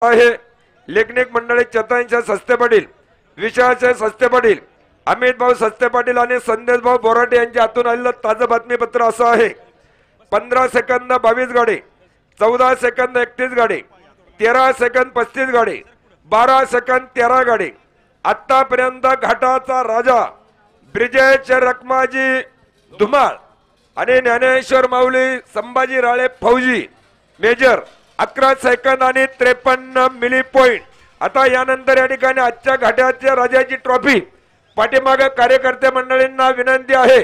आहे लेखनिक मंडळी चतुर्यांच्या सस्ते पाटील, विषयाचे सस्ते पाटील, अमित भाऊ सस्ते पाटील आणि संदेश भाऊ बोराटे यांच्या हातून आलेलं ताजं बातमीपत्र असं आहे. 15 सेकंद 22 गाडी, 14 सेकंद 31 गाडी, 13 सेकंद 35 गाडी, 12 सेकंद 13 गाडी. आतापर्यंत घाटाचा राजा ब्रिजेश रखमाजी धुमाळ आणि ज्ञानेश्वर माऊली संभाजी राळे फौजी मेजर 11 सेकंद आणि 53 मिली पॉइंट. आता यानंतर या ठिकाणी आजच्या घाटाच्या राजाची ट्रॉफी पाठीमागे कार्यकर्ते मंडळींना विनंती आहे.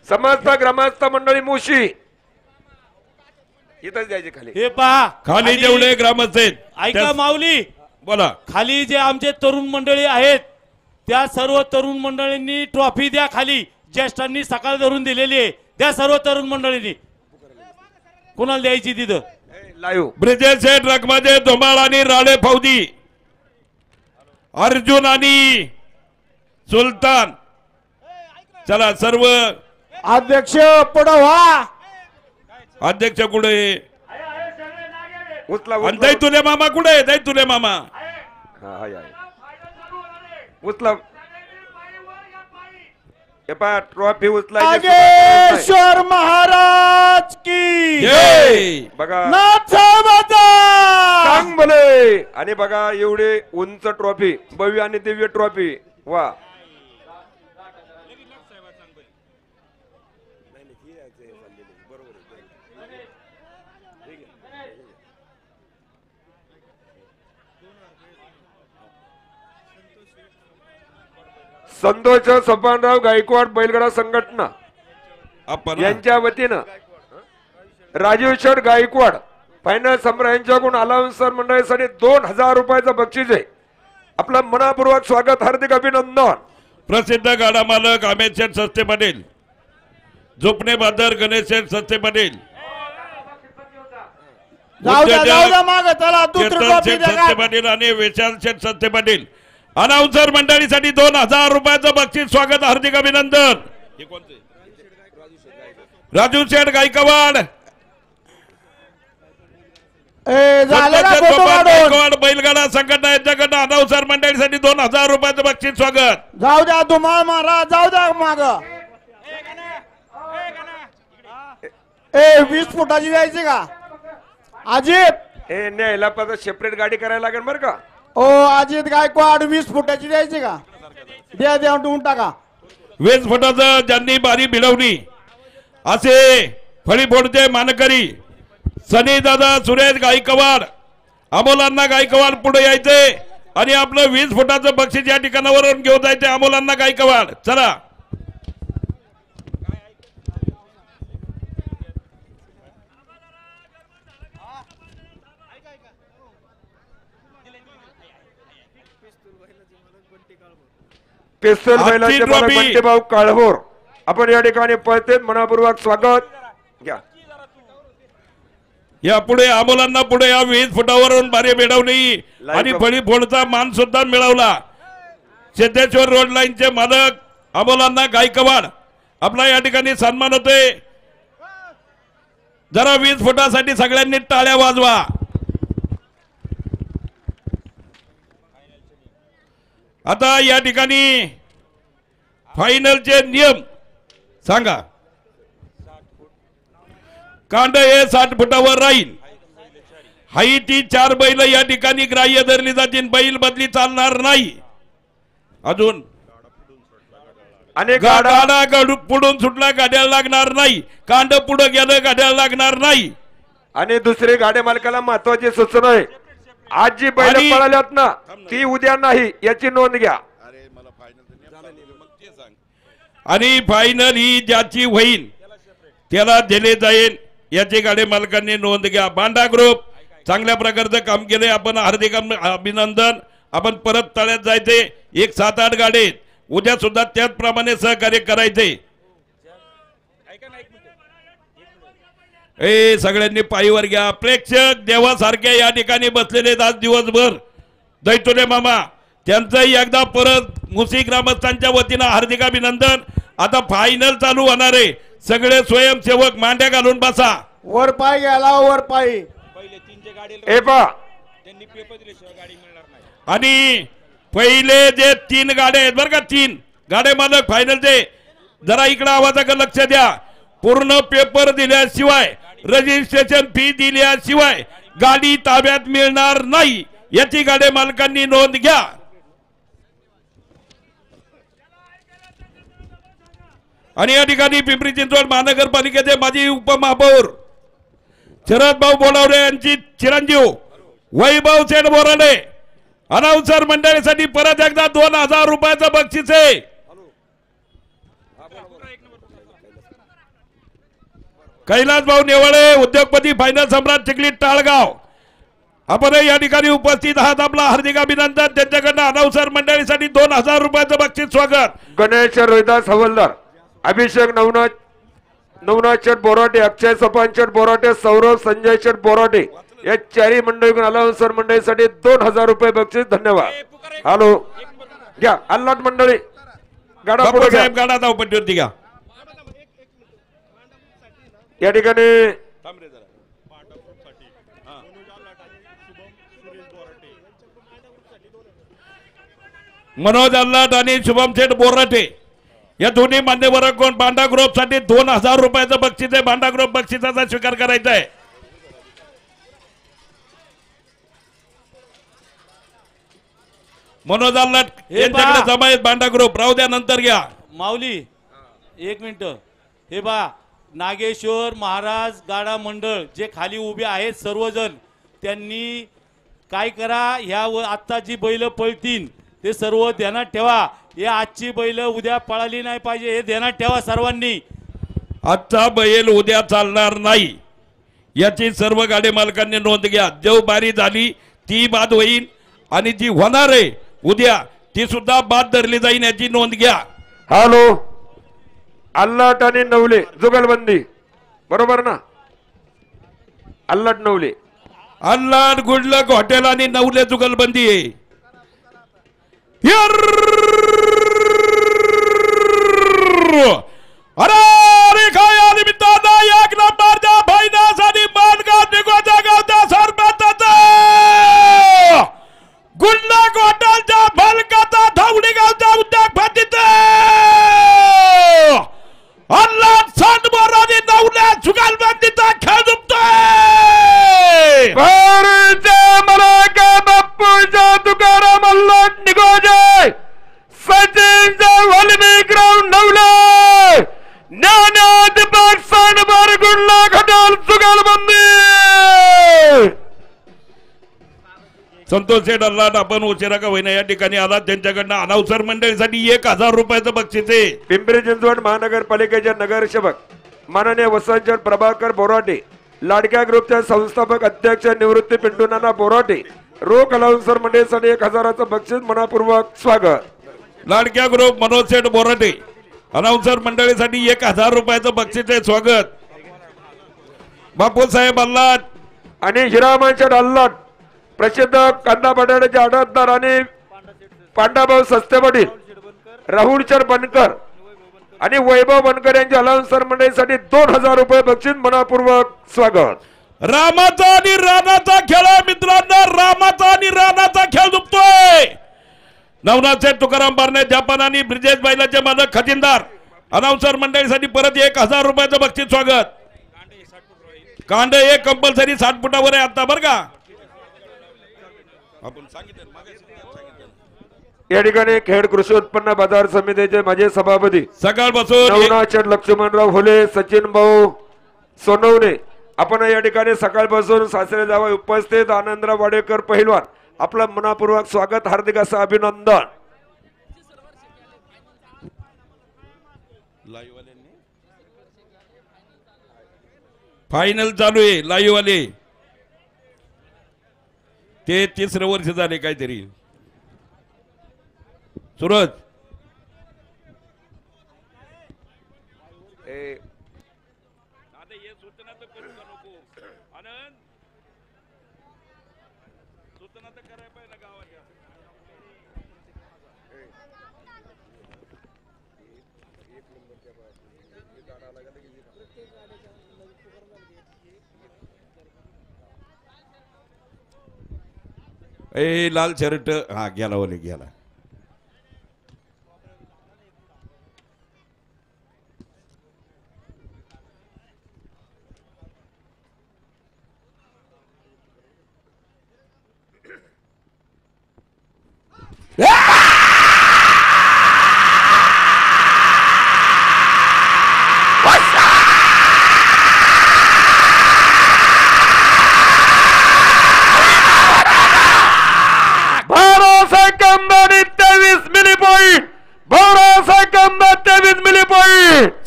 समस्त ग्रामस्थ मंडळी मुशी इथंच द्यायची खाली. हे पहा खाली जेवढे ग्रामस्थ आहेत ऐका माऊली बोला. खाली जे आमचे तरुण मंडळी आहेत त्या सर्व तरुण मंडळींनी ट्रॉफी द्या. खाली ज्येष्ठांनी सकाळ धरून दिलेली आहे, त्या सर्व तरुण मंडळींनी कोणाला द्यायची तिथं लाईव्ह. ब्रिजेश रखमाजे धुमाळ आणि राळे फौजी, अर्जुन आणि सुलतान. चला सर्व अध्यक्ष पुढे व्हा. अध्यक्ष कुठे? उचला आणि दैतुले मामा कुठे? दैतुले मामा उचला. ट्रॉफी उचला. नागेश्वर महाराज की जय. बघा नाथाबाचा. सांग भले. आणि बघा एवढे उंच ट्रॉफी, भव्य आणि दिव्य ट्रॉफी. वा संतोष सोपानराव गायकवाड बैलगाडा संघटना आपण यांच्या वतीनं राजेश्वर गायकवाड फायनल सम्राट यांच्याकडून अलाउन्सर मंडळीसाठी 2000 रुपयाचं बक्षीस आहे. आपलं मनापूर्वक स्वागत, हार्दिक अभिनंदन. प्रसिद्ध गाडा मालक अमित शेठ सस्ते पाटील, झोपणे बादर गणेश शेठ सस्ते पाटील, जाऊ द्या मागे चला. दुसरी कीर्तन ट्रॉफी शेठ द्या. सस्ते पाटील आणि विशाल शेठ सस्ते पाटील. अनाउन्सर मंडळीसाठी 2000 रुपयाचं बक्षीस स्वागत, हार्दिक अभिनंदन. राजू शेठ गायकवाड, गायकवाड बैलगाडा संघटना यांच्याकडनं अनाउन्सर मंडळीसाठी 2000 रुपयाचं बक्षीस स्वागत. जाऊ द्या धुमाळ महाराज, जाऊ द्या माग. 20 फुटाची द्यायची का अजित? हे न्यायला पण सेपरेट गाडी करायला लागेल बरं का. ओ अजित गायकवाड 20 फुटाची द्यायची का? द्या द्या देऊन टाका. 20 फुटाचं ज्यांनी बारी भिडवली असे फळीफोडचे मानकरी सनी दादा सुरेश गायकवाड, अमोलांना गायकवाड पुढे यायचे आणि आपलं 20 फुटाचं बक्षीस या ठिकाणावरून घेऊन जायचे. अमोलांना गायकवाड चला. पिस्तूल बैलाचे मालक बंटीभाऊ काळभोर आपण या ठिकाणी पळते. मनापूर्वक स्वागत घ्या. या पुढे अमोलांना पुढे या 20 फुटावरून बारी मिळवली आणि फळी फोडचा मान सुद्धा मिळवला. सिद्धेश्वर रोड लाईनचे मालक अमोलांना गायकवाड आपला या ठिकाणी सन्मान होतोय. जरा 20 फुटासाठी सगळ्यांनी टाळ्या वाजवा. आता या ठिकाणी फायनलचे नियम सांगा. कांड हे 60 फुटावर राहील. हाईटी 4 बैल या ठिकाणी ग्राह्य धरली जातील. बैल बदली चालणार नाही. अजून आणि गाडा पुढून सुटला गाड्याला लागणार नाही. कांड पुढे गेलं गाड्याला लागणार नाही. आणि दुसरी गाड्या मालकाला महत्वाची सूचना आहे, आज जी बैल पळाल्यात ना ती उद्या नाही याची नोंद घ्या. आणि फायनल ही ज्याची होईल त्याला दिले जाईल याची गाडी मालकांनी नोंद घ्या. बांडा ग्रुप चांगल्या प्रकारचं काम केलंय, आपण हार्दिक अभिनंदन. आपण परत तळ्यात जायचे. 7-8 गाडी उद्या सुद्धा त्याचप्रमाणे सहकार्य करायचे. ए सगळ्यांनी पायीवर घ्या. प्रेक्षक देवासारखे या ठिकाणी बसलेले आहेत आज दिवसभर. दैतुले मामा त्यांचंही एकदा परत मुसी ग्रामस्थांच्या वतीनं हार्दिक अभिनंदन. आता फायनल चालू होणार आहे. सगळे स्वयंसेवक मांड्या घालून बसा. वर पाय घ्यायला वर पाय. ए पा आणि पहिले जे 3 गाड्या आहेत बरं का, 3 गाड्या मालक फायनलचे जरा इकडे आवाजाकडे लक्ष द्या. पूर्ण पेपर दिल्याशिवाय रजिस्ट्रेशन फी दिल्याशिवाय गाडी ताब्यात मिळणार नाही याची गाड्या मालकांनी नोंद घ्या. आणि या ठिकाणी पिंपरी चिंचवड महानगरपालिकेचे माजी उपमहापौर शरद भाऊ बोलावले यांची चिरंजीव वैभव सेठ बोराडे अनाउन्सर मंडळीसाठी परत एकदा 2000 रुपयाचं बक्षीस आहे. कैलास भाऊ नेवाळे उद्योगपती फायनल सम्राट चिखली टाळगाव आपण या ठिकाणी उपस्थित आहात. आपला हार्दिक अभिनंदन. त्यांच्याकडनं अनाउन्सर मंडळीसाठी 2000 रुपयाचं बक्षीस स्वागत. गणेश रोहिदास हवलदार, अभिषेक नवनाथ शेठ बोराटे, अक्षय सोपान शेठ बोराटे, सौरभ संजय शेठ बोराटे या 4 मंडळीकडून अनाउन्सर मंडळीसाठी 2000 रुपये बक्षीस. धन्यवाद. हॅलो घ्या अल्लाट मंडळी गाडा पुढे घ्या. साहेब गाडा धावपट्टीवरती घ्या. या ठिकाणी मनोज अल्लाट आणि शुभम शेठ बोराटे या दोन्ही मान्यवरांकडून बांडा ग्रुप साठी 2000 रुपयाचं बक्षीस आहे. बांडा ग्रुप बक्षिसाचा स्वीकार करायचा आहे. मनोज अल्लाट यांच्याकडे जमा आहेत बांडा ग्रुप. राहू द्या नंतर घ्या. माऊली 1 मिनिट. हे बा नागेश्वर महाराज गाडा मंडळ जे खाली उभे आहेत सर्वजण त्यांनी काय करा, ह्या आत्ता जी बैल पळतील ते सर्व ध्यानात ठेवा. हे आजची बैल उद्या पळाली नाही पाहिजे हे ध्यानात ठेवा सर्वांनी. आजचा बैल उद्या चालणार नाही याची सर्व गाडी मालकांनी नोंद घ्या. जो बारी झाली ती बाद होईल आणि जी होणार आहे उद्या ती सुद्धा बाद धरली जाईल याची नोंद घ्या. हॅलो अल्लाट आणि नवले जुगलबंदी बरोबर ना. अल्लाट नवले अल्लाट गुडलक हॉटेल आणि नवले जुगलबंदी आहे. अरे काय निमित्तानं 1 नंबरच्या फायनासाठी मानगाव निघोजा गावचा सरपंच गुडलक हॉटेलच्या फलकाचा धावडी गावचा उद्योगपतीचा अल्लाट सांडबोराने नवल्या जुगलबंदीचा खेळ झुकतोय. बाप्पूच्या तुकाराम अल्लाट निघोजे सचिनचा वाल्मिकराव नवले ज्ञानाधिपक सांडबोर गुडलक हॉटेल जुगलबंदी. संतोष शेठ अल्लाट आपण उशिरा का होईना या ठिकाणी आला. त्यांच्याकडनं अनाउन्सर मंडळीसाठी 1000 रुपयाचं बक्षीस आहे. पिंपरी चिंचवड महानगरपालिकेचे नगरसेवक माननीय वसंत प्रभाकर बोराटे, लाडक्या ग्रुपच्या संस्थापक अध्यक्ष निवृत्ती पिंटू नाना बोराटे रोख अनाउन्सर मंडळीसाठी 1000चं बक्षीस मनापूर्वक स्वागत. लाडक्या ग्रुप मनोज शेठ बोराटे अनाउन्सर मंडळीसाठी 1000 रुपयाचं बक्षीस आहे स्वागत. बापूसाहेब अल्लाट आणि हिरामन शेठ अल्लाट प्रसिद्ध कांदा बटाट्याचे आडतदार आणि पांडाभाऊ सस्ते पाटील, राहुल शेठ बनकर आणि वैभव बनकर यांच्या अनाउन्सर मंडळीसाठी 2000 रुपये बक्षीस मनापूर्वक स्वागत. रामाचा आणि राणाचा खेळ मित्रांनो, रामाचा आणि राणाचा खेळ झुकतोय. नवनाथ शेठ तुकाराम बारणे जपान आणि ब्रिजेश बैलाचे मालक खजिनदार अनाउन्सर मंडळीसाठी परत 1000 रुपयाचं बक्षीस स्वागत. कांड एक कंपल्सरी 60 फुटावर आहे आता बरं का. आपण सांगितलं या ठिकाणी खेड कृषी उत्पन्न बाजार समितीचे माजी सभापती सकाळपासून नवनाथ शेठ लक्ष्मणराव होले, सचिन भाऊ सोनवणे आपण या ठिकाणी सकाळपासून सासरे जावई उपस्थित आनंदराव वाडेकर पहिलवान आपलं मनापूर्वक स्वागत, हार्दिक असं अभिनंदन. फायनल चालू आहे लाईव्ह वाले. ते 3रं वर्ष झाले काहीतरी. सुरज ए लाल शर्ट हा गेला ओले गेला.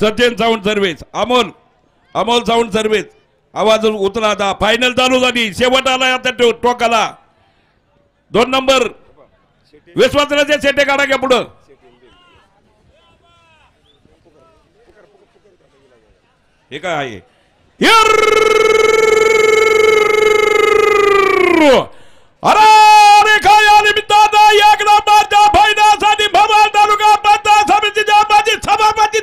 Sachin sound service Amol sound service आवाज उतरा आता. फायनल चालू झाली. शेवट आला आता टोकाला. 2 नंबर विश्वासराजे शेटे काढा घ्या पुढं. हे काय आहे अरे काय आले मित्रांनो, एक नंबरच्या फायनलसाठी भवाल तालुका पंचायत समितीच्या माजी सभापती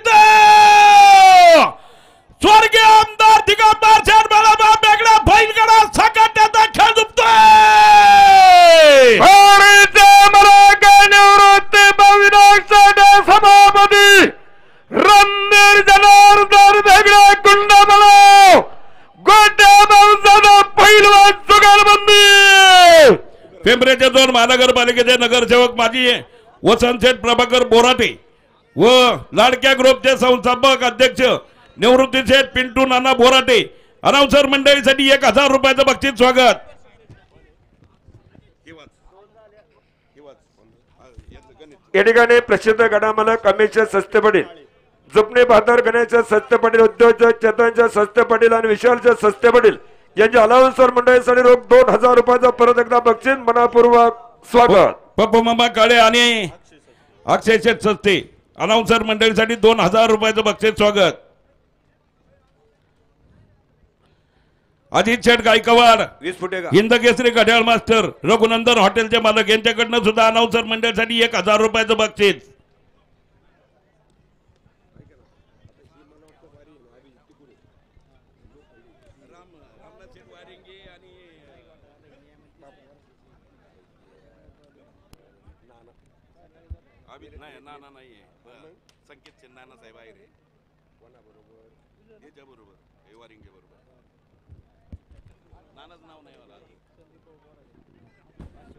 स्वर्गीय आमदार दिगंबर शेठ बाळासाहेब बेगडा बैलगाडा संघटनेचा खेळ झुकतोय. सभापती रणवीर जनार्दन बेगडा कुंडबळाव गोट्या माणसाचा पहिलवान जुगारबंदी. पिंपरीचे 2 महानगरपालिकेचे नगरसेवक माजी वसंतशेठ प्रभाकर बोराटे व लाडक्या ग्रुपचे संस्थापक अध्यक्ष निवृत्ती शेठ पिंटू नाना बोराटे अनाउन्सर मंडळीसाठी 1000 रुपयाचं बक्षीस स्वागत. या ठिकाणी प्रसिद्ध गडामालक कमिशन सस्ते पाटील, जुपणे बहादर गणेश सस्ते पाटील, उद्योजक चेतनच्या सस्ते पाटील आणि विशालच्या सस्ते पाटील यांच्या अलाउन्सर मंडळीसाठी रोख 2000 रुपयाचा परत एकदा बक्षीस मनापूर्वक स्वागत. पप्पू मामा काळे आणि अक्षय शेठ सस्ते अनाउन्सर मंडळीसाठी 2000 रुपयाचं बक्षीस स्वागत. अजित शेठ गायकवाड 20 फुटे हिंद केसरी घड्याळ मास्टर रघुनंदन हॉटेलचे मालक यांच्याकडनं सुद्धा अनाउन्सर मंडळीसाठी 1000 रुपयाचं बक्षीस.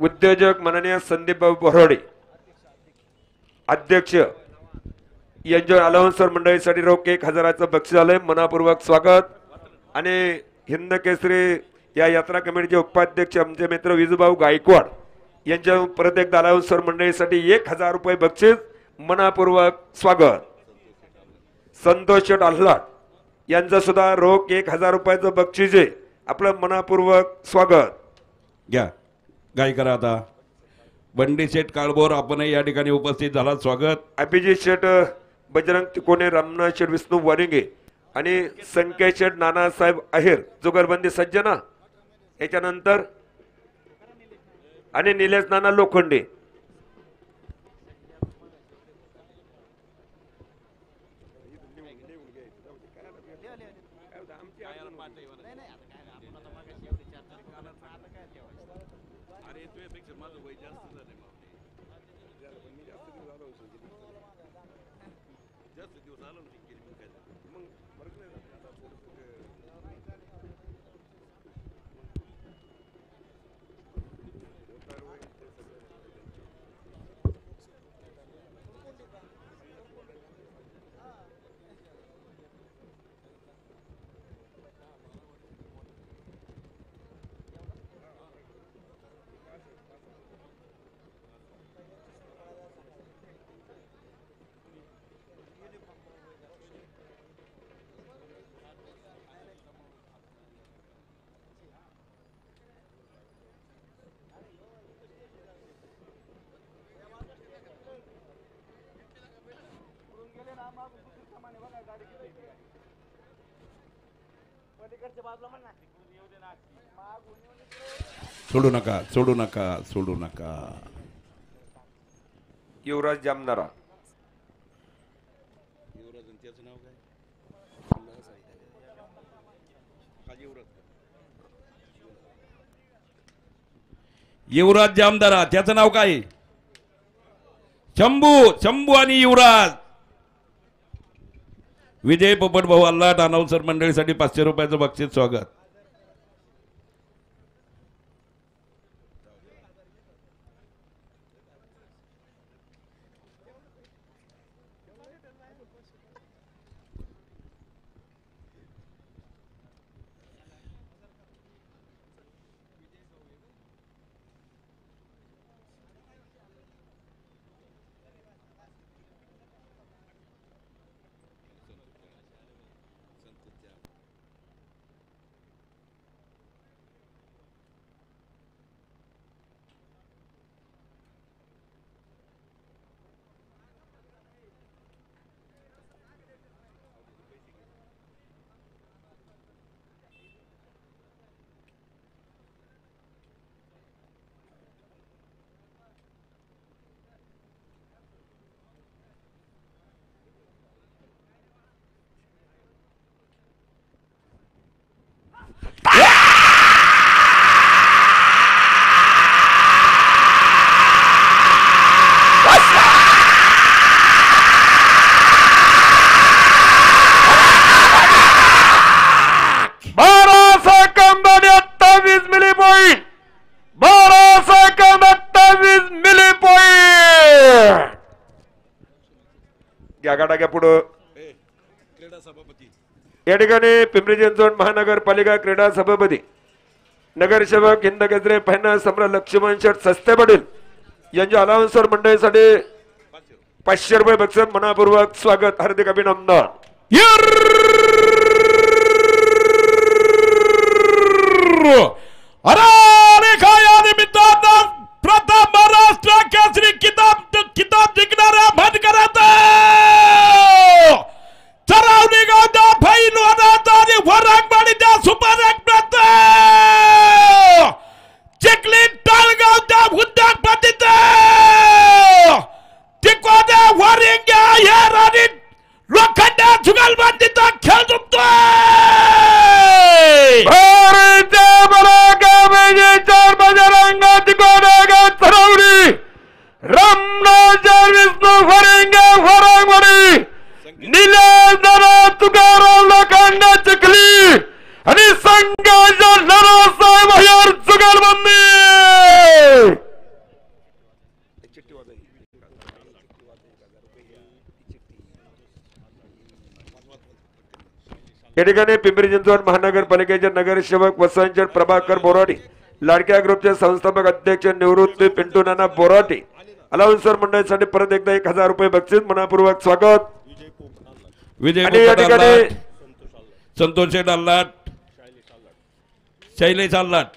उद्योजक माननीय संदीप भाऊ बोराडे अध्यक्ष यांच्या अलाउन्सर मंडळीसाठी रोख 1000चं बक्षीस आलंय. मनापूर्वक स्वागत. आणि हिंद केसरी या यात्रा कमिटीचे उपाध्यक्ष आमचे मित्र विजूभाऊ गायकवाड यांच्या परत एकदा अलाउन्सर मंडळीसाठी 1000 रुपये बक्षीस मनापूर्वक स्वागत. संतोष शेठ आल्हाट यांचं सुद्धा रोख 1000 रुपयाचं बक्षीस आहे. आपलं मनापूर्वक स्वागत. घ्या गाय करा आता. बंडी शेठ काळभोर आपणही या ठिकाणी उपस्थित झाला. स्वागत. अभिजित शेठ बजरंग तिकोने, रामनाथ शेठ विष्णू वारिंगे आणि संकेत शेठ नानासाहेब आहेर जुगरबंदी सज्जना याच्यानंतर आणि निलेश नाना लोखंडे. सोडू नका, सोडू नका, सोडू नका. युवराज जामनारा. युवराज जामदारा त्याचं नाव काय? शंभू. शंभू आणि युवराज. विजय पोपट भाऊ अल्लाट अनाउन्सर मंडळीसाठी 500 रुपयाचं बक्षीस स्वागत. घ्या पुढं. या ठिकाणी पिंपरी चिंचवड महानगरपालिका क्रीडा सभापती नगरसेवक हिंद केसरी फायनल सम्राट लक्ष्मण शेठ सस्ते पाटील यांच्या अलाउन्सर मंडळीसाठी 500 रुपये बक्षीस मनापूर्वक स्वागत. हार्दिक अभिनंदन. प्रथम महाराष्ट्र केसरी किताब जिंकणाऱ्या भटकरात चरावणी गावच्या पैलवानात आणि वरांगवाडीच्या सुपर एक्सप्रेस चिखली टाळगावच्या उद्योगपतीत तिकोने वरिंग्या हेर आणि लोखंडा जुगलबंदीचा खेळ झुकतोय. बजरंगा तिकोने गाव चरावणी रामराज विष्णू वरिंग्या वरांगवाडी निलेश तुकाराम लोखंडा चिखली आणि संघाच्या नरासाहेब हयार जुगलबंदी. या ठिकाणी पिंपरी चिंचवड महानगरपालिकेचे नगरसेवक वसंत प्रभाकर बोराटे लाडक्या ग्रुपचे संस्थापक अध्यक्ष निवृत्ती पिंटू नाना बोराटे अलाउन्सर मंडळासाठी परत एकदा 1000 रुपये बक्षीस मनापूर्वक स्वागत. विजय या ठिकाणी संतोष शेठ अल्लाट शैलेश अल्लाट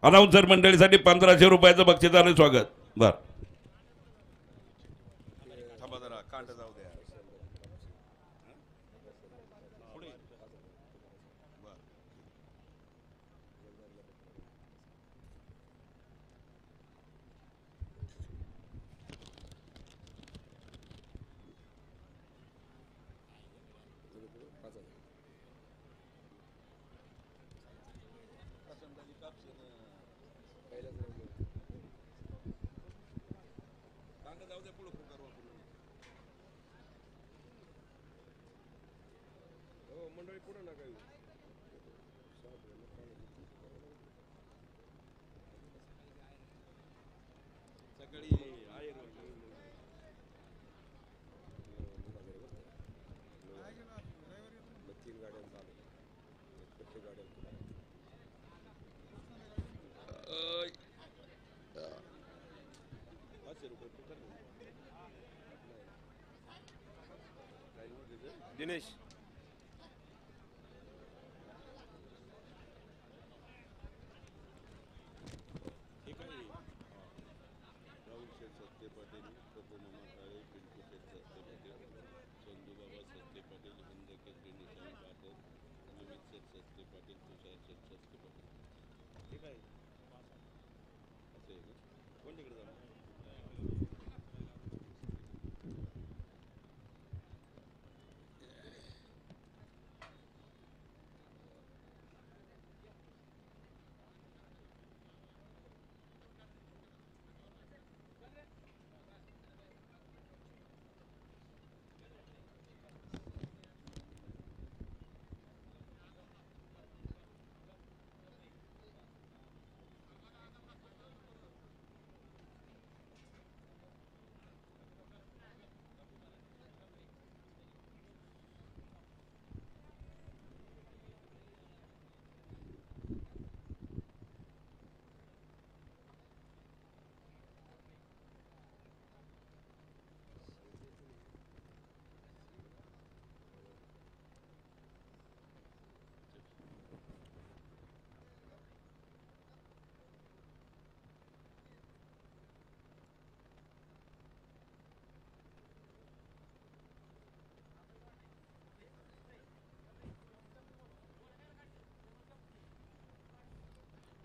अनाउन्सर मंडळीसाठी 1500 रुपयाचं बक्षीस आणि स्वागत. बर दिनेश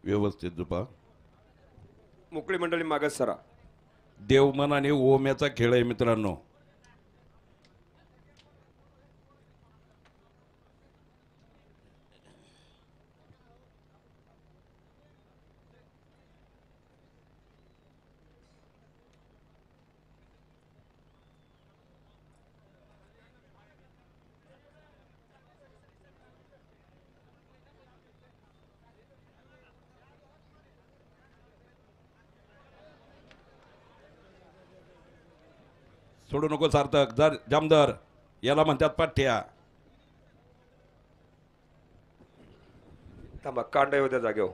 व्यवस्थित झोपा. मोकळी मंडळी मागस सरा. देवमन आणि ओम्याचा खेळ आहे मित्रांनो. सोडू नको सार्थक. जर जामदार याला म्हणतात पाठ्या. थांबा कांड येऊ त्या जागेवर.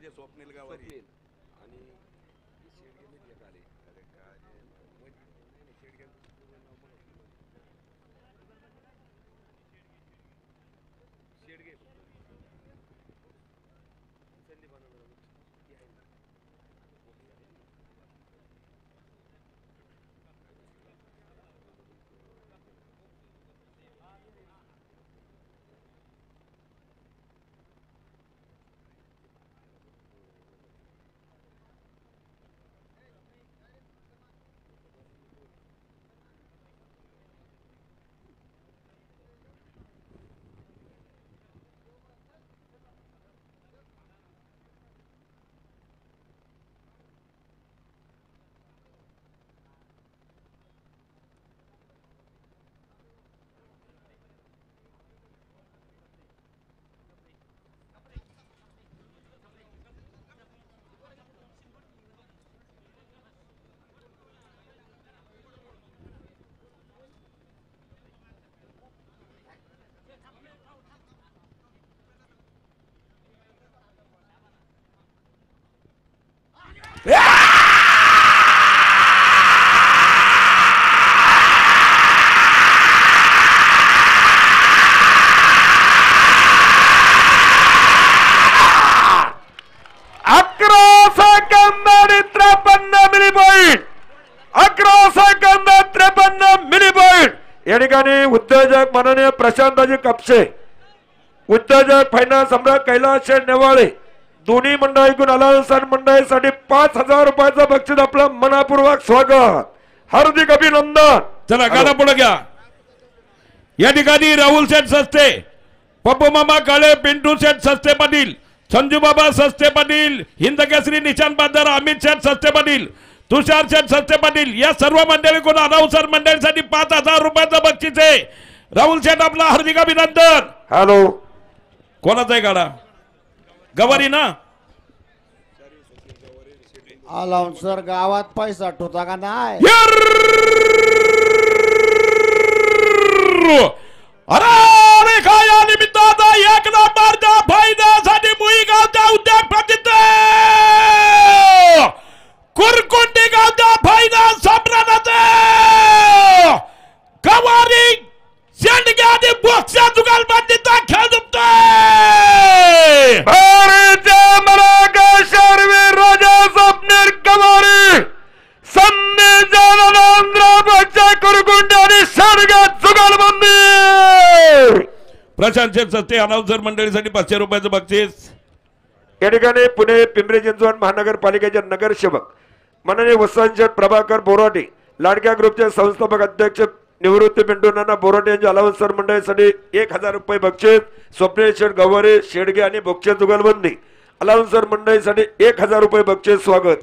स्वप्नील गावारी या ठिकाणी उद्योजक माननीय प्रशांतजी कापसे, उद्योजक फायनान्स सम्राट कैलास नेवाळे दोन्ही मंडळीकडून अलाउन्सन मंडळीसाठी 5,000 रुपयाचं बक्षीस. आपलं मनापूर्वक स्वागत, हार्दिक अभिनंदन. चला गाडा पुढे घ्या. या ठिकाणी राहुल शेठ सस्ते, पप्पू मामा काळे, पिंटू शेठ सस्ते पाटील, संजू बाबा सस्ते पाटील, हिंद केसरी निशांत बाजार, अमित शेठ सस्ते पाटील, तुषार शेठ सस्ते पाटील या सर्व मंडळीकडून अनाउन्सर मंडळीसाठी 5,000 रुपयाचं बक्षीस आहे. राहुल शेठ आपला हार्दिक अभिनंदन. हॅलो कोणाचा आहे गाडा? गवारी ना? अलाउन्सर गावात पैसा ठोता का नाही? अरे काय या निमित्ताचा एक नंबरच्या फायद्यासाठी मुई गावच्या उद्योगपतीत कुरकुंडी गावच्या फायदा सम्राटाचे गवारी शेंडगे आणि बोक्सा जुगालबंदीचा खेळ दुखतोय. राजा स्वप्नील गवारी कुरकुंडी आणि शेंडगे जुगालबंदी. प्रशांत शेठ सस्ते अनाउन्सर मंडळीसाठी 500 रुपयाचं बक्षीस. या ठिकाणी पुणे पिंपरी चिंचवड महानगरपालिकेचे नगरसेवक माननीय वसंत शेठ प्रभाकर बोराटे, लाडक्या ग्रुपचे संस्थापक अध्यक्ष निवृत्ती पिंटू नाना बोराटे यांच्या अलाउन्सर मंडळीसाठी 1,000 रुपये बक्षीस. स्वप्नील शेठ गवारे शेडगे आणि बोक्से जुगलबंदी अलाउन्सर मंडळीसाठी 1,000 रुपये बक्षीस. स्वागत.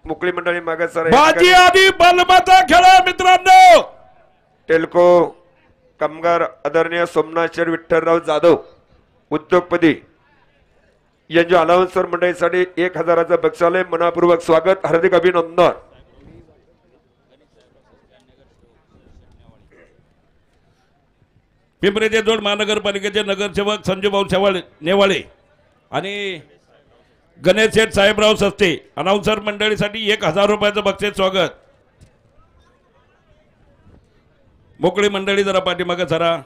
मोकळी मंडळी मागे सर. बाजी आधी बलबाचा खेळ मित्रांनो. टेल्को कामगार आदरणीय सोमनाथ शेठ विठ्ठलराव जाधव उद्योगपती यांच्या अलाउन्सर मंडळीसाठी 1000चं बक्षालय मनापूर्वक स्वागत, हार्दिक अभिनंदन. पिंपरी चिंचवड महानगरपालिकेचे नगरसेवक संजूभाऊ नेवाळे आणि गणेश शेठ साहेबराव सस्ते अनाउन्सर मंडळीसाठी 1000 रुपयाचं बक्षीस स्वागत. मोकळी मंडळी जरा पाठीमागे सरा.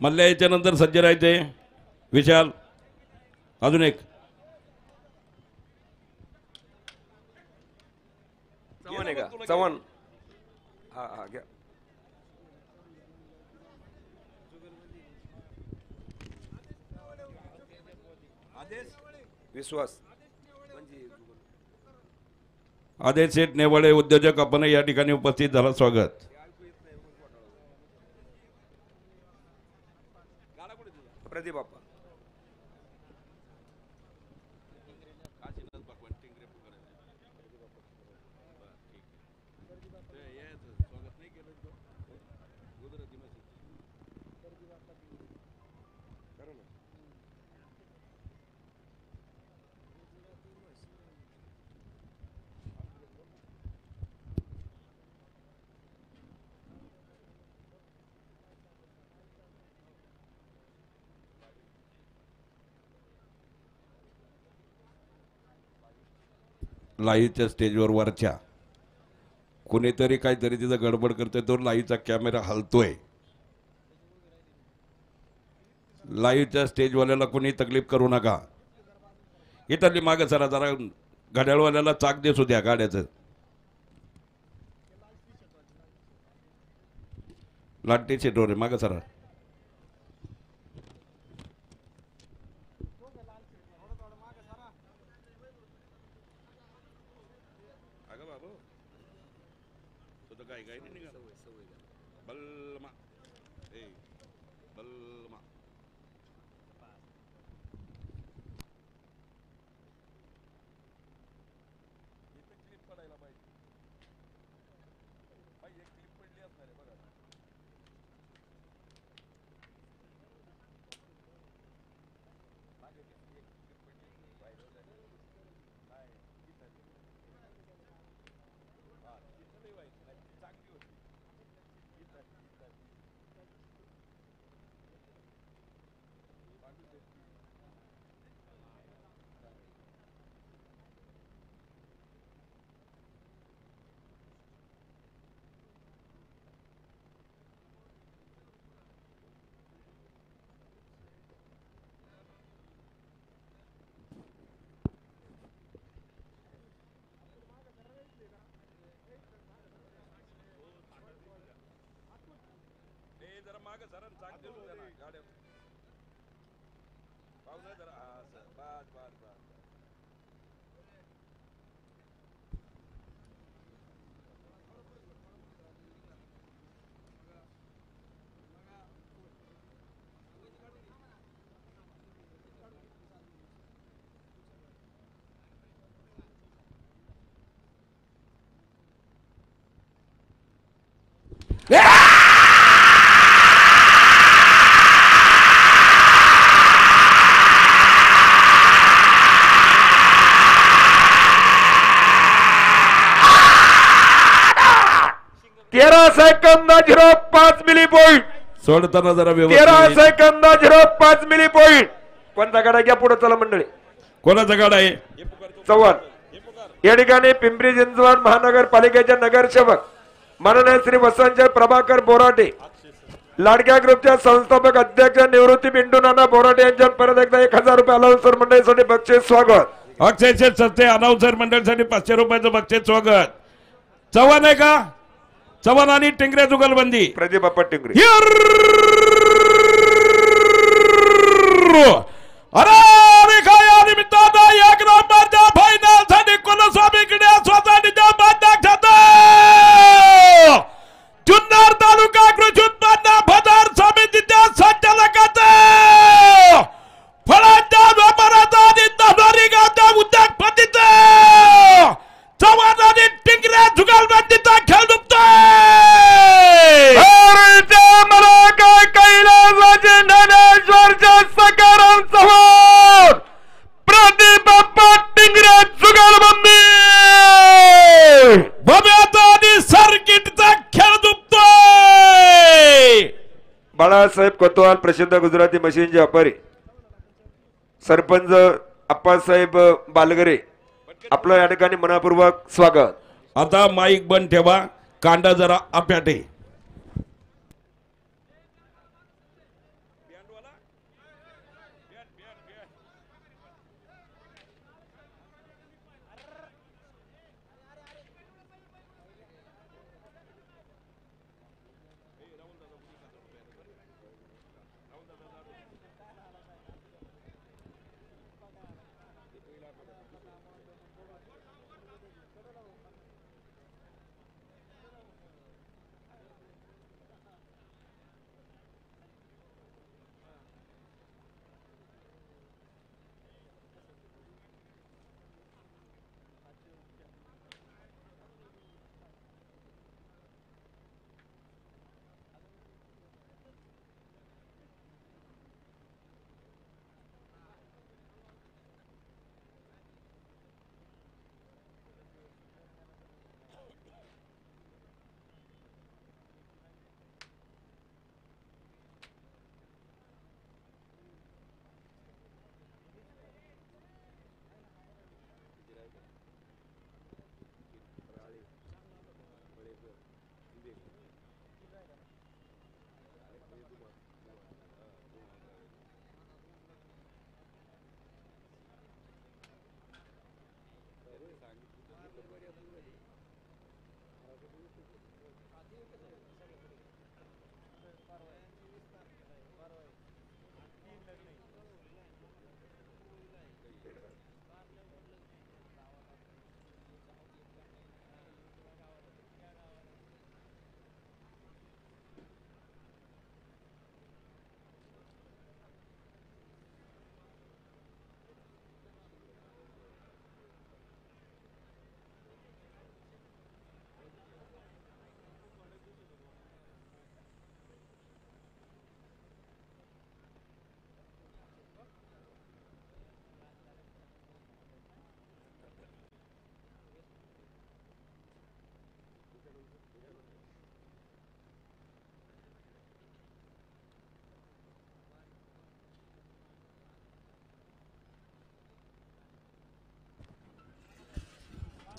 मल्ल्या याच्या नंतर सज्ज राहायचे. विशाल अजून एक चव्हाण आहे का? चव्हाण हा हा घ्या. विश्वास आदेश शेठ नेवाळे उद्योजक आपण या ठिकाणी उपस्थित झाला. स्वागत. प्रदीप बाप्पा लाईव्हच्या स्टेजवर वरच्या कुणीतरी काहीतरी तिथं गडबड करतोय, तो लाईव्हचा कॅमेरा हलतोय. लाईव्हच्या स्टेजवाल्याला कोणी तकलीफ करू नका. इथली मागे सरा जरा घड्याळवाल्याला चाक देसू द्या गाड्याचं. लाटे शेटवर मागे सरा. तेरा सेकंद 0.5 मिली पॉइंट. सोडताना जरा 13 सेकंद 0.5 मिली पॉइंट. कोणता गाडा घ्या पुढे चला मंडळी. कोणाचा गाडा आहे? चव्हाण या ठिकाणी पिंपरी चिंचवड महानगरपालिकेचे नगरसेवक माननीय श्री वसंत प्रभाकर बोराटे, लाडक्या ग्रुपच्या संस्थापक अध्यक्ष निवृत्ती पिंटू नाना बोराटे यांच्या परत एकदा 1000 रुपये अनाउन्सर मंडळीसाठी बक्षीस स्वागत. अक्षय शेठ सस्ते अनाउन्सर मंडळीसाठी 500 रुपयाचं बक्षीस स्वागत. चव्हाण आहे का? चव्हाण आणि टिंगरे जुगलबंदी. प्रदीप बाप्पा टिंगरे. अरे निमित्तानं एक नंबरच्या फायनलसाठी कुलस्वामीकडे सोसायटीच्या माध्यक्षात जुन्नर तालुका कृषी उत्पन्न बाजार समितीच्या संचालकाचं फळांच्या व्यापाराचा आणि दहदारी गावच्या उद्योगपतीचा चव्हाण आणि टिंगऱ्या जुगालबंदीचा खेळ दुखतोय. मला काय कैलासवासी ज्ञानेश्वरच्या सकाराम चव्हाण प्रदीप बाप्पा टिंगऱ्या जुगालबंदी बब्याचा आणि सर्किटचा खेळ दुखतोय. बाळासाहेब कोतवाल प्रसिद्ध गुजराती मशीनचे व्यापारी सरपंच अप्पासाहेब बालगरे आपलं या ठिकाणी मनापूर्वक स्वागत. आता माईक बंद ठेवा, कांदा जरा आप्याटे.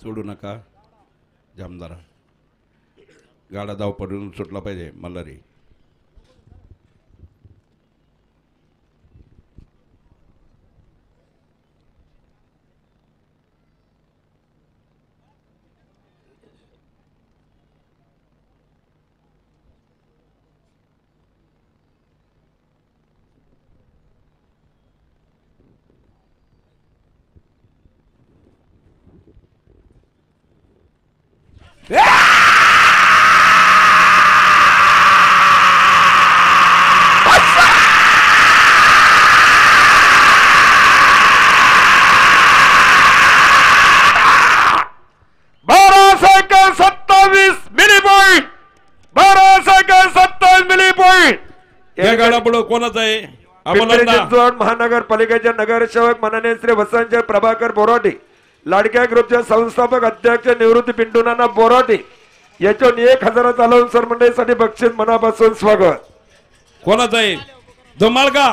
सोडू नका जामदारा, गाडा धाव पडून सुटला पाहिजे मल्हारी. कोणाचा आहे? चिंचवड महानगरपालिकेचे नगरसेवक माननीय श्री वसंत प्रभाकर बोराटे, लाडक्या ग्रुपचे संस्थापक अध्यक्ष निवृत्ती पिंटू नाना बोराटे याच्यावर 1000 चालवून सर मंडळीसाठी बक्षीस मनापासून स्वागत. कोणाचा आहे? धमाल का?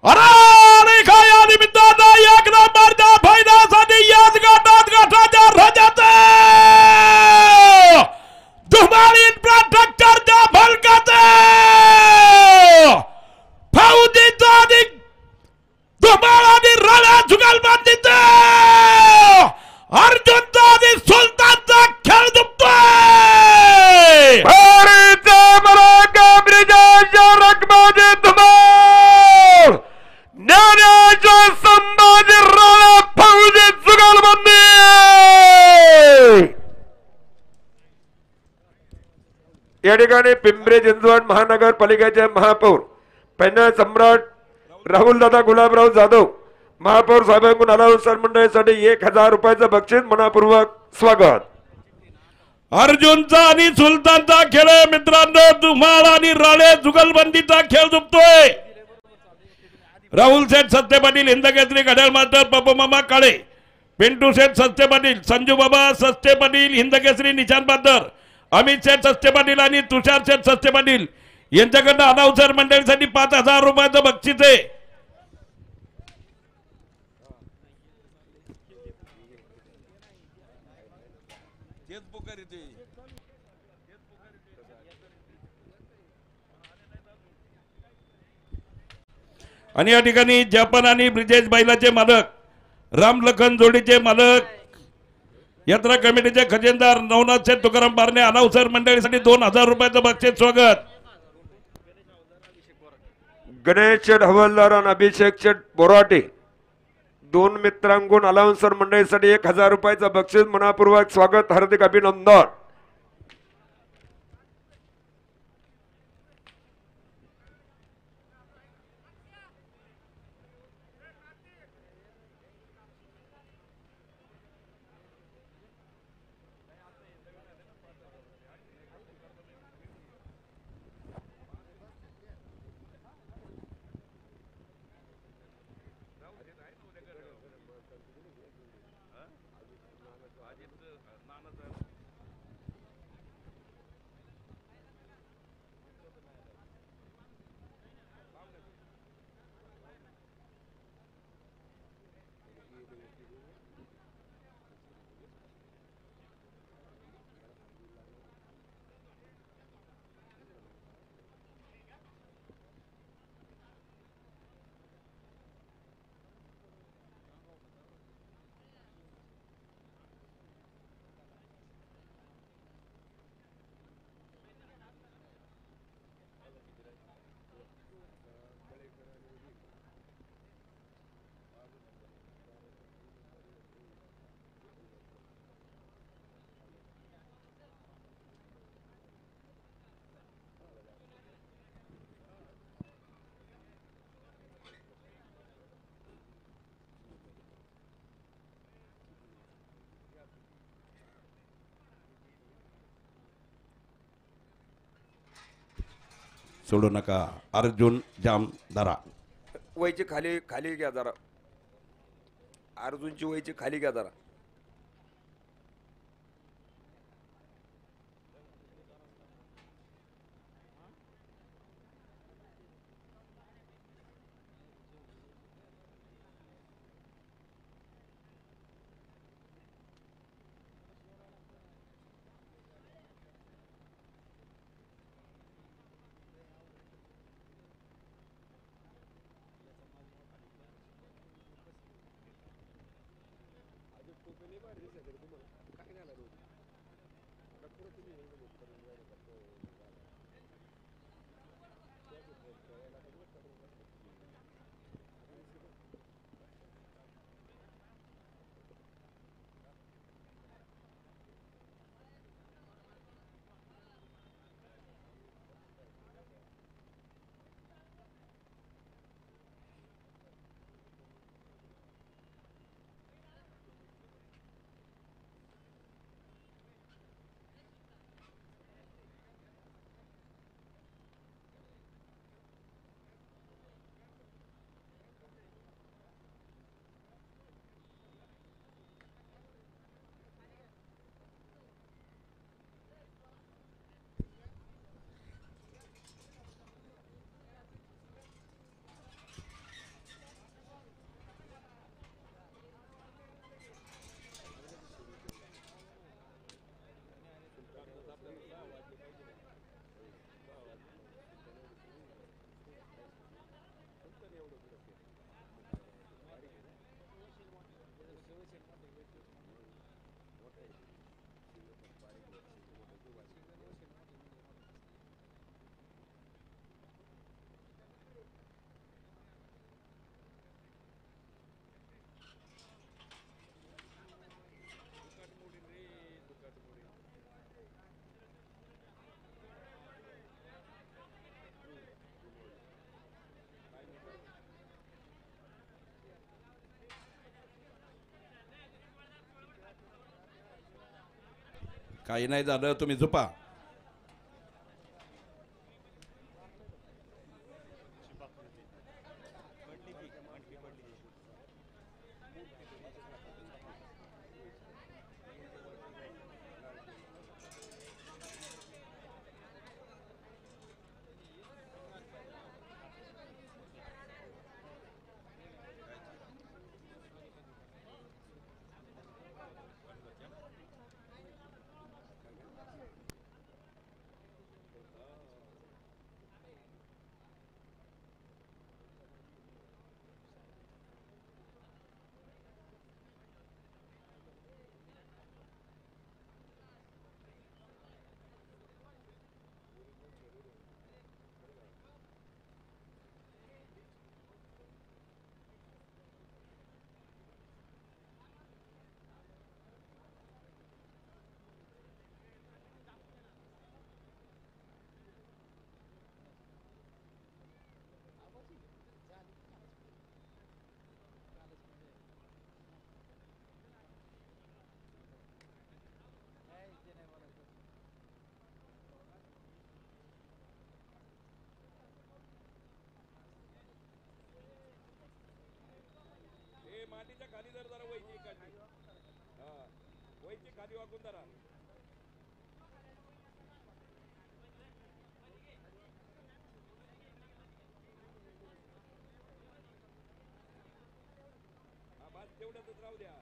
अरे काय निमित्तानं एक नंबरच्या फायद्यासाठी याच गटात गटाच्या राजात धुमाळ इन्फ्रास्ट्रक्चरच्या फलकात फौजीचा आणि धुमाळ आणि राणा जुगालबंदीचा अर्जुनचा आणि सुलतानचा खेळ दुखतोय. भारत ठाण्याच्या संभाजीराव फौजी जुगलबंदी या ठिकाणी पिंपरी चिंचवड महानगरपालिकेचे महापौर पैनल सम्राट राहुल दादा गुलाबराव जाधव महापौर साहेबांकडून अनाउन्सर मंडळीसाठी 1000 रुपयाचं बक्षीस मनापूर्वक स्वागत. अर्जुनचा आणि सुलतानचा खेळ आहे मित्रांनो. धुमाळ आणि राळे जुगलबंदीचा खेळ झुकतोय. राहुल शेठ सत्ते पाटील हिंदकेसरी घड्याळ मास्टर पप्पू मामा काळे, पिंटू शेठ सस्ते पाटील, संजू बाबा सस्ते पाटील हिंदकेसरी निशाण बहादर, अमित शेठ सस्ते पाटील आणि तुषार शेठ सस्ते पाटील यांच्याकडनं अनाउन्सर मंडळीसाठी 5000 रुपयाचं बक्षीस आहे. आणि या ठिकाणी जपान आणि ब्रिजेश बैलाचे मालक राम लखन जोडीचे मालक यात्रा कमिटीचे खजिनदार नवनाथ शेठ तुकाराम बारणे अनाउन्सर मंडळीसाठी 2000 रुपयाचं बक्षीस स्वागत. गणेश शेठ हवालदार आणि अभिषेक शेठ बोराटे दोन मित्रांकडून अनाउन्सर मंडळीसाठी 1000 रुपयाचं बक्षीस मनापूर्वक स्वागत, हार्दिक अभिनंदन. सोडू नका. अर्जुन जामदारा वयची खाली खाली घ्या जरा, अर्जुनची वयची खाली घ्या जरा. काही नाही झालं, तुम्ही झोपा. मातीच्या खाली जरा वैची खाली वाकून जरा. बस तेवढंच राहू द्या.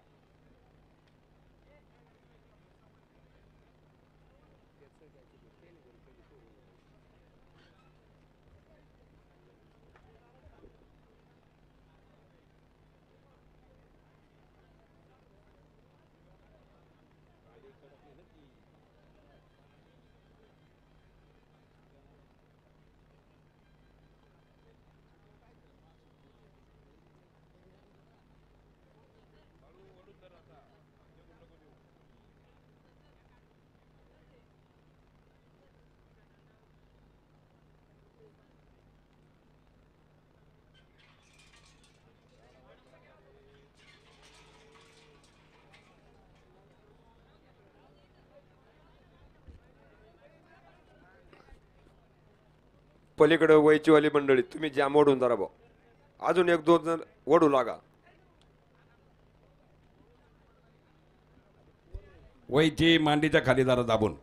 पलीकडे वयची वाली मंडळी तुम्ही जाम ओढून जरा भाऊ, अजून एक दोन जण ओढू लागा. वैची मांडीच्या खाली जरा दाबून.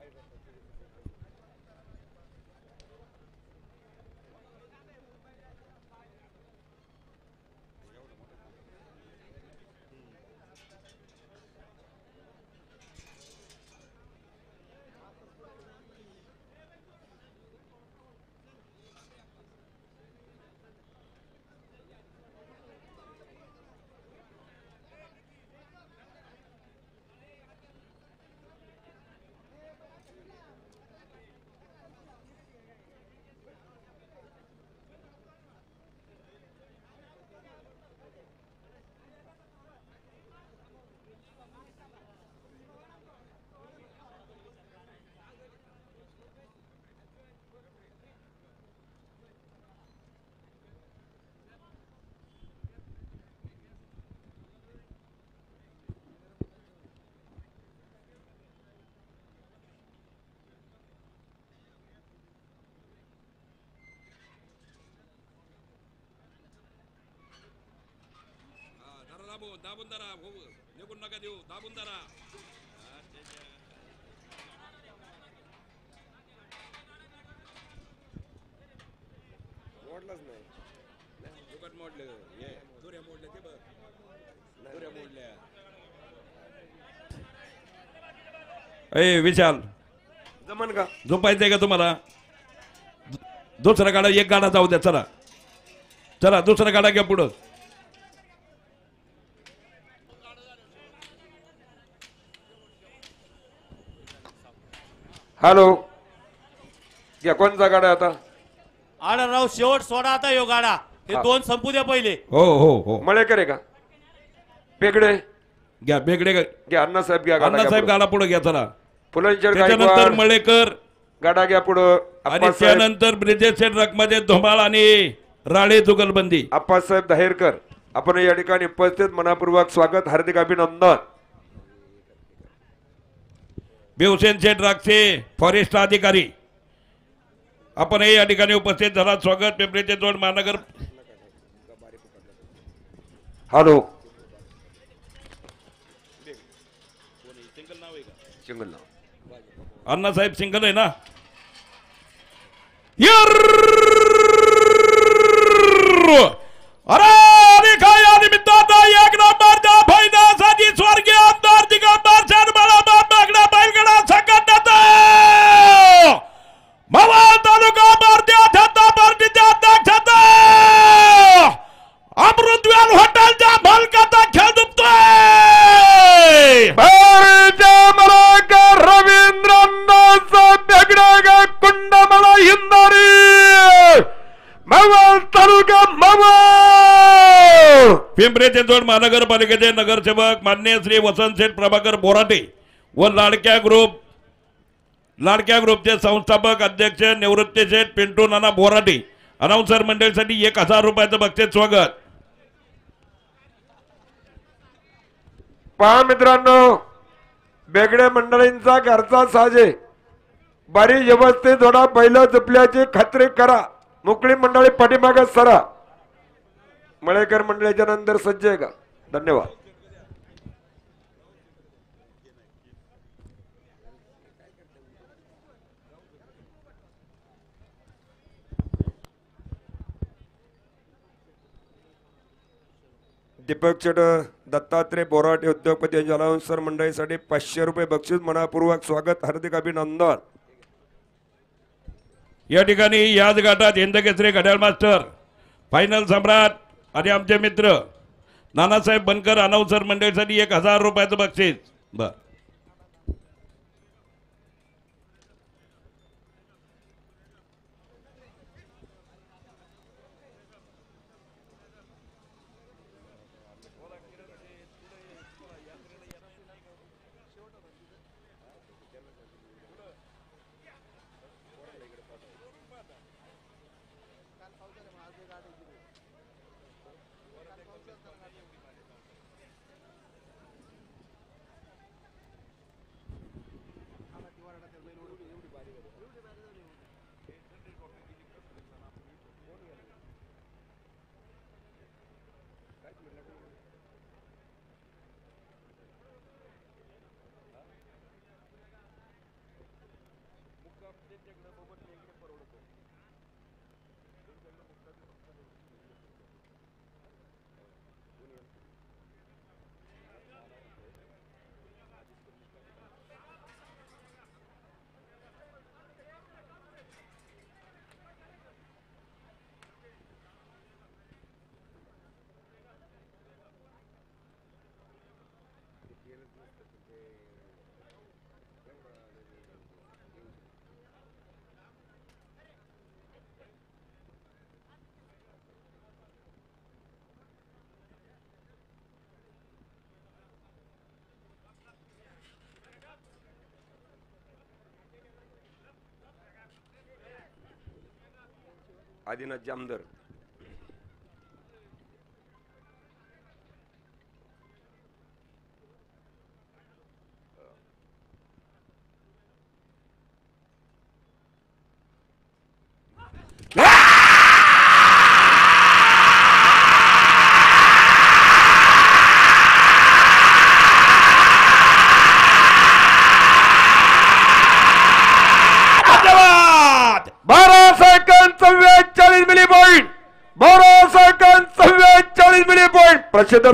दाबून धरा, निघून नका देऊ, दाबून धरा. मोडलाच नाही. फुकट मोडले, ये दुऱ्या मोडल्या ते बघ, दुऱ्या मोडल्या. ए विशाल, जमन का झोपायचंय का तुम्हाला? दुसरा गाडा, एक गाडा जाऊ द्या. चला चला, दुसरा गाडा घ्या पुढं. हॅलो, घ्या कोणचा गाडा आता? आडराव शेवट सोडा आता यो गाडा. हे हा. दोन संपू द्या पहिले. हो हो हो, मळेकर आहे का? बेगडे घ्या, बेगडे घ्या, अण्णासाहेब घ्या, गाडा अण्णासाहेब घ्या गाडा पुढे घ्या. चला, फुलंचर त्याच्यानंतर गायकवाड मळेकर गाडा घ्या पुढं. आणि आप्पासाहेब त्यानंतर ब्रिजेश ट्रक मध्ये धुमाळ आणि राळे जुगलबंदी. आप्पासाहेब दहेरकर, आपण या ठिकाणी उपस्थित, मनापूर्वक स्वागत, हार्दिक अभिनंदन. बेहुसेन शेठ राक्षे फॉरेस्ट अधिकारी आपण या ठिकाणी उपस्थित झाला. स्वागत. पिंपरी चिंचवड महानगर. हॅलो सिंगल नाव अण्णासाहेब सिंगल आहे ना. अरे काय या निमित्तानं एक नंबरच्या फायद्यासाठी स्वर्गीय आमदार दिगंबर शर्माला मागणा बैलगडा संघटनेत मावळ तालुका भारतीय जनता पार्टीच्या अध्यक्षात अमृतवेल हॉटेलच्या मालकाचा खेळ दुखतोय. रवींद्रनाथ बेगडा कुंड मला हिंदारी मावळ तालुका मावळ. पिंपरी चिंचवड महानगरपालिकेचे नगरसेवक माननीय श्री वसंत शेठ प्रभाकर बोराटे व लाडक्या ग्रुपचे संस्थापक अध्यक्ष निवृत्ती शेठ पिंटू नाना बोराटे अनाउन्सर मंडळीसाठी 1000 रुपयाचं बक्षीस. स्वागत. पहा मित्रांनो, बेगडे मंडळींचा घरचा साजे बारी व्यवस्थित थोडा बैल जपल्याची खात्री करा. मोकळी मंडळी पाठीमागे सरा. मळेकर मंडळीच्या नंतर सज्ज आहे का? धन्यवाद. दीपक चट दत्तात्रय बोराटे उद्योगपती यांच्या अनाउन्सर मंडळीसाठी 500 रुपये बक्षीस. मनापूर्वक स्वागत. हार्दिक अभिनंदन. या ठिकाणी याच गटात हिंदकेसरी घड्याळ मास्टर फायनल सम्राट आणि आमचे मित्र नानासाहेब बनकर अनाउन्सर मंडळीसाठी 1000 रुपयाचं बक्षीस. बर आदिनाथ जामदार. धन्यवाद. 12 सेकंद 44 मिली पॉइंट. 12 सेकंद 44 मिली पॉइंट. प्रसिद्ध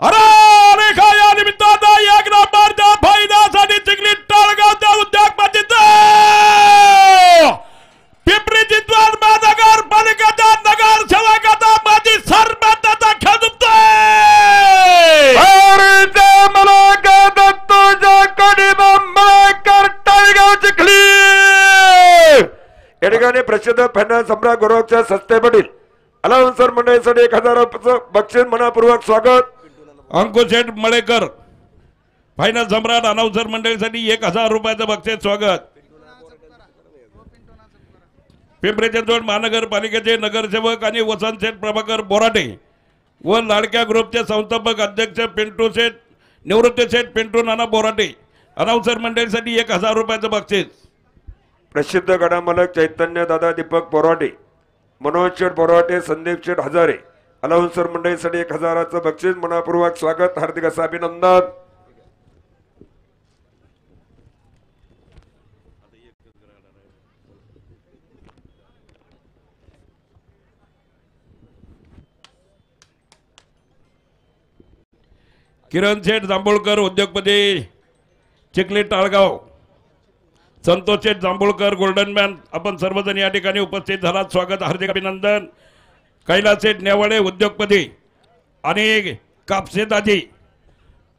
अरे या निमित्तानं एक नंबरच्या फायद्यासाठी चिखली टाळगावच्या उद्योगपतीत पिंपरी चिंचवड महानगरपालिकेच्या नगरसेवकाचा माजी सरपंचाचा खेळ दुखतोय. टाळगाव चिखली या ठिकाणी प्रसिद्ध फायनल सम्राट गोरखच्या सस्ते पटील अनाउन्सर मंडळीसाठी 1000 रुपयाचं बक्षीस. मनापूर्वक स्वागत. अंकुश शेठ मळेकर फायनल सम्राट अनाउन्सर मंडळीसाठी 1000 रुपयाचं बक्षीस. स्वागत. पिंपरी चिंचवड महानगरपालिकेचे नगरसेवक आणि वसंत शेठ प्रभाकर बोराटे व लाडक्या ग्रुपचे संस्थापक अध्यक्ष पिंटू शेठ निवृत्त सेठ पिंटू नाना बोराटे अनाउन्सर मंडळीसाठी 1000 रुपयाचं बक्षीस. प्रसिद्ध गडामालक चैतन्य दादा दीपक बोराटे, मनोज शेठ बोराटे, संदीप शेठ हजारे अनाउन्सर मंडळीसाठी 1000चं बक्षीस. मनापूर्वक स्वागत, हार्दिक असं अभिनंदन. किरण शेठ जांभूळकर उद्योगपती चिखली टाळगाव, संतोष शेठ जांभूळकर गोल्डन मॅन, आपण सर्वजण या ठिकाणी उपस्थित झालात, स्वागत, हार्दिक अभिनंदन. कैलास शेठ नेवाळे उद्योगपती आणि कापसेदाजी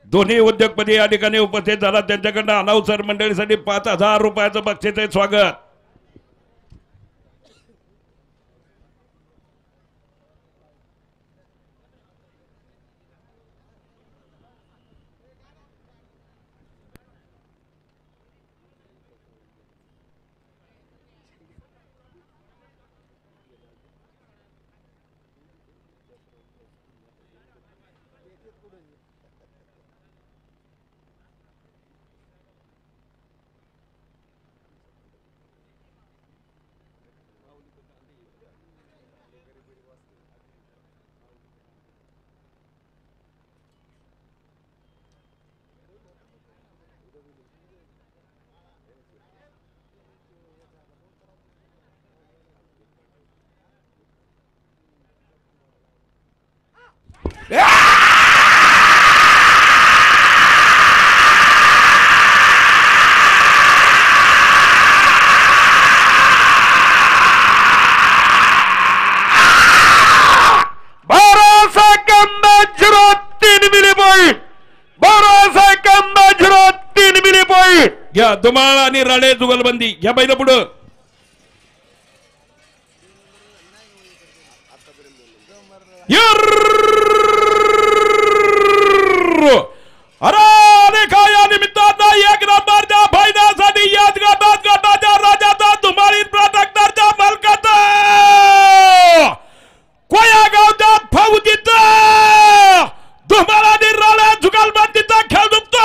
दोन्ही उद्योगपती या ठिकाणी उपस्थित झालात, त्यांच्याकडनं अनाउन्सर मंडळीसाठी 5000 रुपयाचं बक्षीस आहे, स्वागत. घ्या धुमाळ आणि राणे जुगलबंदी घ्या बैल पुढं. अरे काय या निमित्तानं 1 नंबरच्या फायद्यासाठी याच गटाच्या राजाचा धुमाळी प्रोडक्टरच्या मालकाचा कोया गावच्या फौजीचा धुमाळ आणि राणे जुगलबंदीचा खेळ दुखतोय.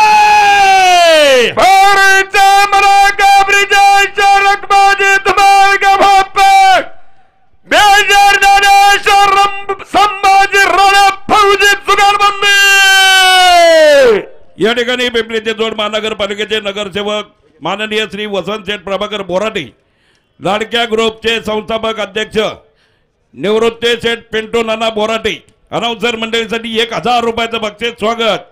या ठिकाणी पिंपरीचे जोड महानगरपालिकेचे नगरसेवक माननीय श्री वसंत शेठ प्रभाकर बोराटे, लाडक्या ग्रुपचे संस्थापक अध्यक्ष निवृत्त शेठ पिंटू नाना बोराटे अनाउन्सर मंडळीसाठी 1000 रुपयाचं बक्षीस, स्वागत.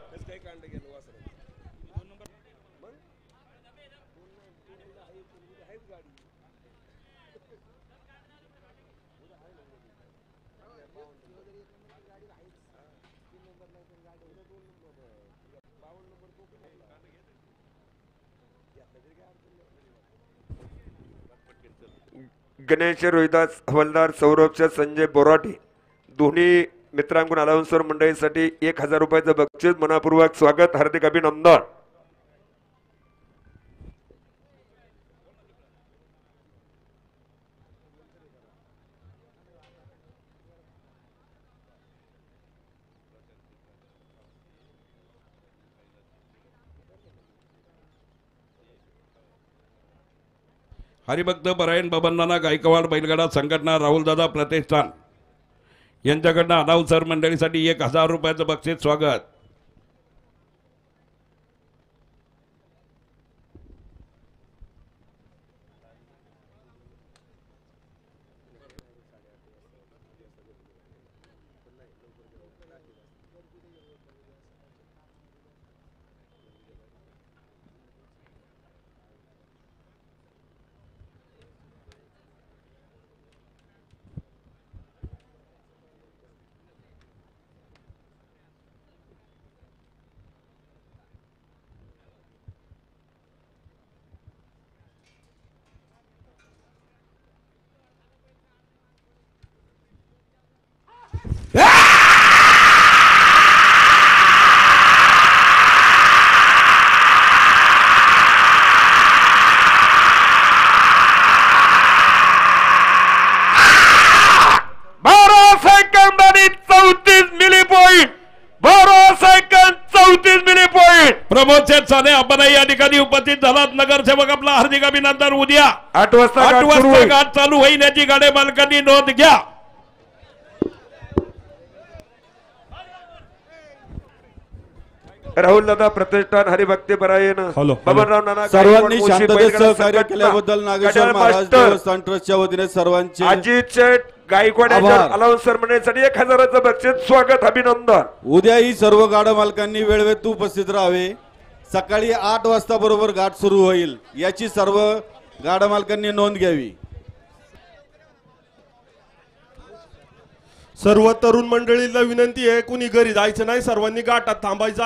गणेश रोहिदास हवलदार, सौरभ संजय बोराटे दोन्ही मित्रांकडून अनाउन्सर मंडळीसाठी 1000 रुपयाचं बक्षीस. मनापूर्वक स्वागत, हार्दिक अभिनंदन. हरिभक्त परायण बबननाना गायकवाड बैलगाडा संघटना राहुलदादा प्रतिष्ठान यांच्याकडनं अनाउन्सर मंडळीसाठी 1000 रुपयाचं बक्षीस, स्वागत. सर्वांना हार्दिक अभिनंदन. उद्या 8 वाजता 8 गाठ सुरू वाजता होईल. गाठ चालू होईल याची गाड्या मालकांनी नोंद घ्या. राहुल दादा प्रतिष्ठान हरिभक्ती परायण बबनराव नाना सर्वांनी गायकवाड, शांततेत मुळशी, सहकार्य बैलगाडा केल्याबद्दल नागेश्वर गजानन महाराज मास्टर, देवस्थान ट्रस्टच्या वतीने सर्वांचे अजित शेठ गायकवाड आभार. यांच्या अलाउन्सर म्हणण्यासाठी 1000चं बक्षीस स्वागत अभिनंदन. उद्याही सर्व गाडा मालकांनी वेळेत उपस्थित राहावे. सकाळी 8 वाजता बरोबर घाट सुरू होईल याची सर्व गाडा मालकांनी नोंद घ्यावी. सर्व तरुण मंडळीला विनंती आहे, कुणी घरी जायचं नाही, सर्वांनी गाठात थांबायचं.